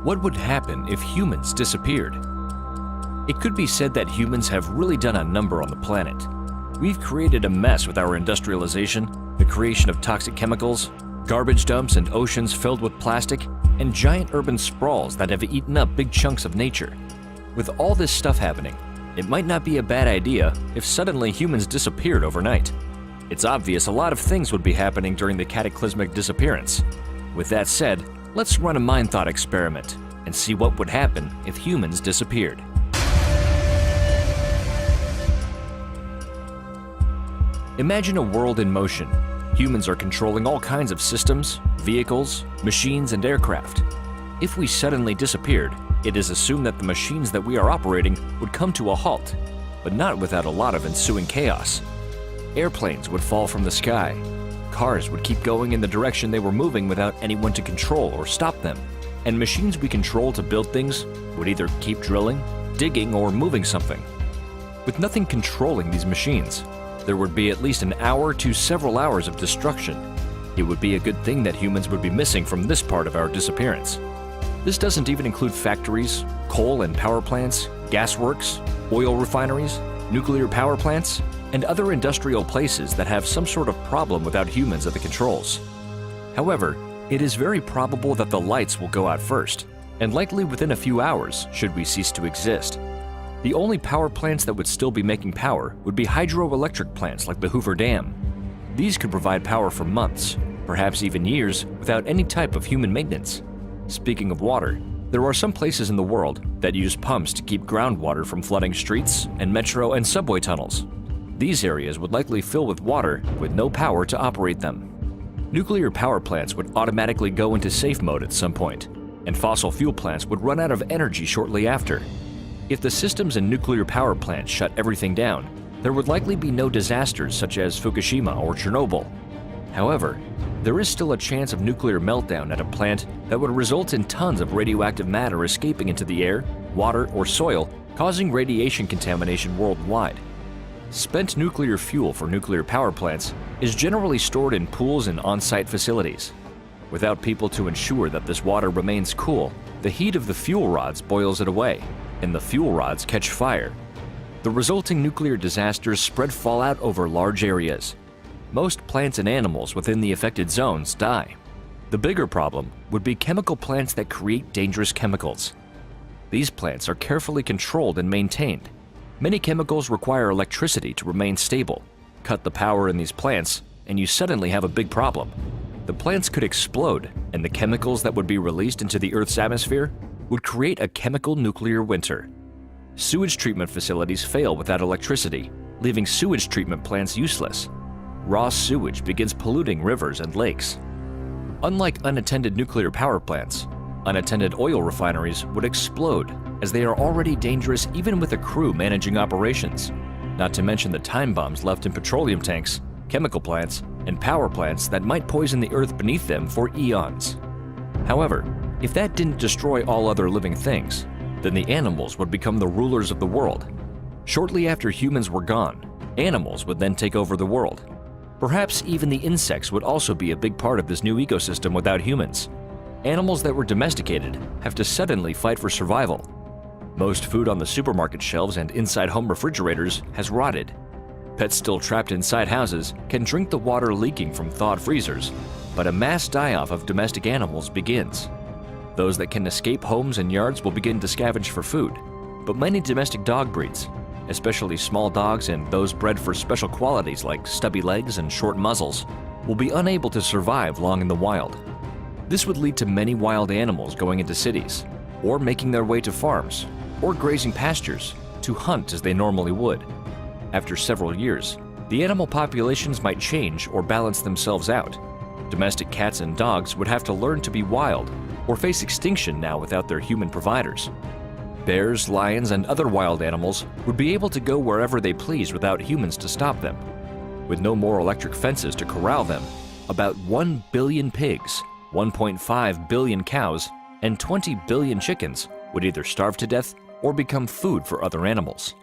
What would happen if humans disappeared? It could be said that humans have really done a number on the planet. We've created a mess with our industrialization, the creation of toxic chemicals, garbage dumps and oceans filled with plastic, and giant urban sprawls that have eaten up big chunks of nature. With all this stuff happening, it might not be a bad idea if suddenly humans disappeared overnight. It's obvious a lot of things would be happening during the cataclysmic disappearance. With that said, let's run a mind thought experiment and see what would happen if humans disappeared. Imagine a world in motion. Humans are controlling all kinds of systems, vehicles, machines, and aircraft. If we suddenly disappeared, it is assumed that the machines that we are operating would come to a halt, but not without a lot of ensuing chaos. Airplanes would fall from the sky. Cars would keep going in the direction they were moving without anyone to control or stop them. And machines we control to build things would either keep drilling, digging, or moving something. With nothing controlling these machines, there would be at least an hour to several hours of destruction. It would be a good thing that humans would be missing from this part of our disappearance. This doesn't even include factories, coal and power plants, gasworks, oil refineries, nuclear power plants, and other industrial places that have some sort of problem without humans at the controls. However, it is very probable that the lights will go out first, and likely within a few hours should we cease to exist. The only power plants that would still be making power would be hydroelectric plants like the Hoover Dam. These could provide power for months, perhaps even years, without any type of human maintenance. Speaking of water, there are some places in the world that use pumps to keep groundwater from flooding streets and metro and subway tunnels. These areas would likely fill with water with no power to operate them. Nuclear power plants would automatically go into safe mode at some point, and fossil fuel plants would run out of energy shortly after. If the systems in nuclear power plants shut everything down, there would likely be no disasters such as Fukushima or Chernobyl. However, there is still a chance of nuclear meltdown at a plant that would result in tons of radioactive matter escaping into the air, water, or soil, causing radiation contamination worldwide. Spent nuclear fuel for nuclear power plants is generally stored in pools and on-site facilities. Without people to ensure that this water remains cool, the heat of the fuel rods boils it away, and the fuel rods catch fire. The resulting nuclear disasters spread fallout over large areas. Most plants and animals within the affected zones die. The bigger problem would be chemical plants that create dangerous chemicals. These plants are carefully controlled and maintained. Many chemicals require electricity to remain stable. Cut the power in these plants, and you suddenly have a big problem. The plants could explode, and the chemicals that would be released into the Earth's atmosphere would create a chemical nuclear winter. Sewage treatment facilities fail without electricity, leaving sewage treatment plants useless. Raw sewage begins polluting rivers and lakes. Unlike unattended nuclear power plants, unattended oil refineries would explode, as they are already dangerous even with a crew managing operations, not to mention the time bombs left in petroleum tanks, chemical plants, and power plants that might poison the earth beneath them for eons. However, if that didn't destroy all other living things, then the animals would become the rulers of the world. Shortly after humans were gone, animals would then take over the world. Perhaps even the insects would also be a big part of this new ecosystem without humans. Animals that were domesticated have to suddenly fight for survival. Most food on the supermarket shelves and inside home refrigerators has rotted. Pets still trapped inside houses can drink the water leaking from thawed freezers, but a mass die-off of domestic animals begins. Those that can escape homes and yards will begin to scavenge for food, but many domestic dog breeds, especially small dogs and those bred for special qualities like stubby legs and short muzzles, will be unable to survive long in the wild. This would lead to many wild animals going into cities, or making their way to farms, or grazing pastures to hunt as they normally would. After several years, the animal populations might change or balance themselves out. Domestic cats and dogs would have to learn to be wild or face extinction now without their human providers. Bears, lions, and other wild animals would be able to go wherever they please without humans to stop them. With no more electric fences to corral them, about 1 billion pigs, 1.5 billion cows, and 20 billion chickens would either starve to death or become food for other animals.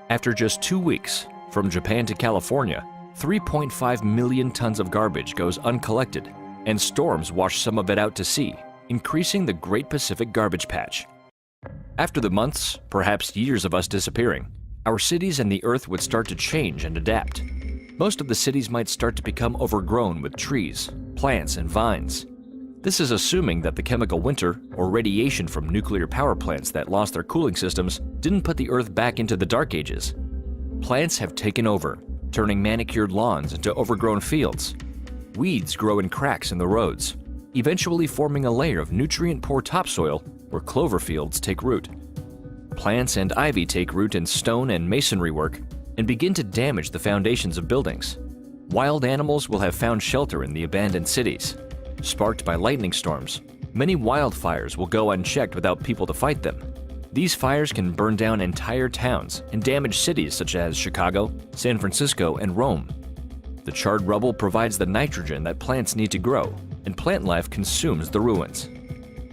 After just 2 weeks, from Japan to California, 3.5 million tons of garbage goes uncollected, and storms wash some of it out to sea, increasing the Great Pacific Garbage Patch. After the months, perhaps years of us disappearing, our cities and the Earth would start to change and adapt. Most of the cities might start to become overgrown with trees, plants, and vines. This is assuming that the chemical winter or radiation from nuclear power plants that lost their cooling systems didn't put the Earth back into the Dark Ages. Plants have taken over, turning manicured lawns into overgrown fields. Weeds grow in cracks in the roads, eventually forming a layer of nutrient-poor topsoil where clover fields take root. Plants and ivy take root in stone and masonry work and begin to damage the foundations of buildings. Wild animals will have found shelter in the abandoned cities. Sparked by lightning storms, many wildfires will go unchecked without people to fight them. These fires can burn down entire towns and damage cities such as Chicago, San Francisco, and Rome. The charred rubble provides the nitrogen that plants need to grow, and plant life consumes the ruins.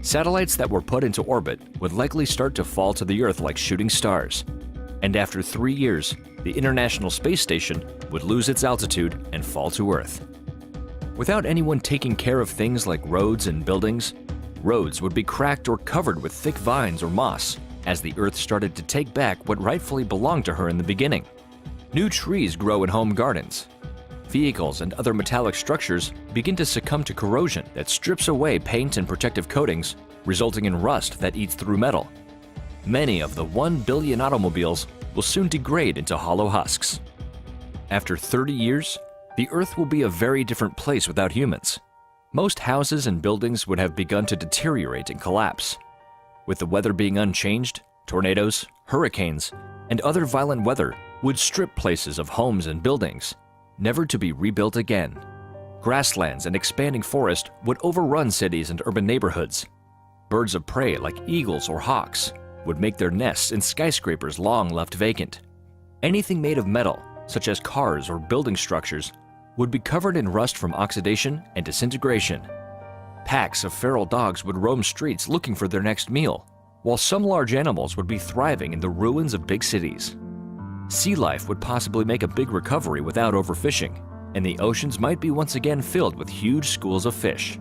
Satellites that were put into orbit would likely start to fall to the Earth like shooting stars. And after 3 years, the International Space Station would lose its altitude and fall to Earth. Without anyone taking care of things like roads and buildings, roads would be cracked or covered with thick vines or moss as the Earth started to take back what rightfully belonged to her in the beginning. New trees grow in home gardens. Vehicles and other metallic structures begin to succumb to corrosion that strips away paint and protective coatings, resulting in rust that eats through metal. Many of the 1 billion automobiles will soon degrade into hollow husks. After 30 years, the Earth will be a very different place without humans. Most houses and buildings would have begun to deteriorate and collapse. With the weather being unchanged, tornadoes, hurricanes, and other violent weather would strip places of homes and buildings, never to be rebuilt again. Grasslands and expanding forest would overrun cities and urban neighborhoods. Birds of prey like eagles or hawks would make their nests in skyscrapers long left vacant. Anything made of metal, such as cars or building structures, would be covered in rust from oxidation and disintegration. Packs of feral dogs would roam streets looking for their next meal, while some large animals would be thriving in the ruins of big cities. Sea life would possibly make a big recovery without overfishing, and the oceans might be once again filled with huge schools of fish.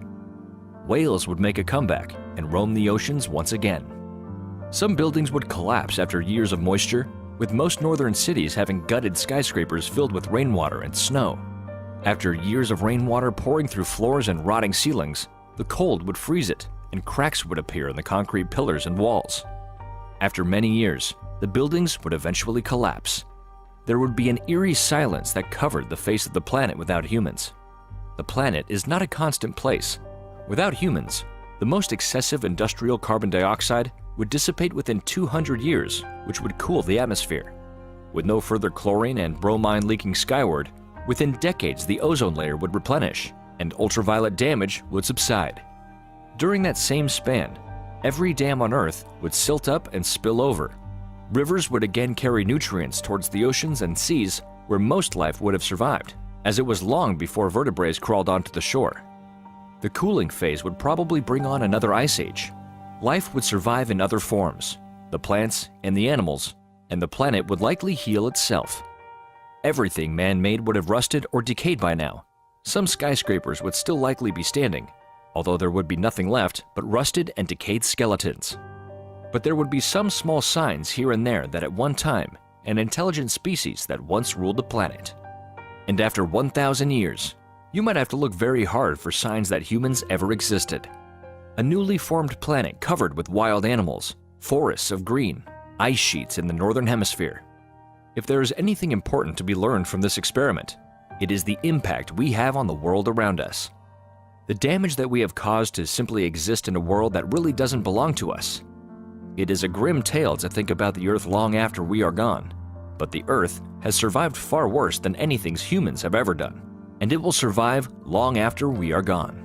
Whales would make a comeback and roam the oceans once again. Some buildings would collapse after years of moisture, with most northern cities having gutted skyscrapers filled with rainwater and snow. After years of rainwater pouring through floors and rotting ceilings, the cold would freeze it, and cracks would appear in the concrete pillars and walls. After many years, the buildings would eventually collapse. There would be an eerie silence that covered the face of the planet without humans. The planet is not a constant place. Without humans, the most excessive industrial carbon dioxide would dissipate within 200 years, which would cool the atmosphere. With no further chlorine and bromine leaking skyward, within decades the ozone layer would replenish, and ultraviolet damage would subside. During that same span, every dam on Earth would silt up and spill over. Rivers would again carry nutrients towards the oceans and seas where most life would have survived, as it was long before vertebrates crawled onto the shore. The cooling phase would probably bring on another ice age. Life would survive in other forms, the plants and the animals, and the planet would likely heal itself. Everything man-made would have rusted or decayed by now. Some skyscrapers would still likely be standing, although there would be nothing left but rusted and decayed skeletons. But there would be some small signs here and there that at one time, an intelligent species that once ruled the planet. And after 1,000 years, you might have to look very hard for signs that humans ever existed. A newly formed planet covered with wild animals, forests of green, ice sheets in the northern hemisphere. If there is anything important to be learned from this experiment, it is the impact we have on the world around us. The damage that we have caused to simply exist in a world that really doesn't belong to us. It is a grim tale to think about the Earth long after we are gone, but the Earth has survived far worse than anything humans have ever done, and it will survive long after we are gone.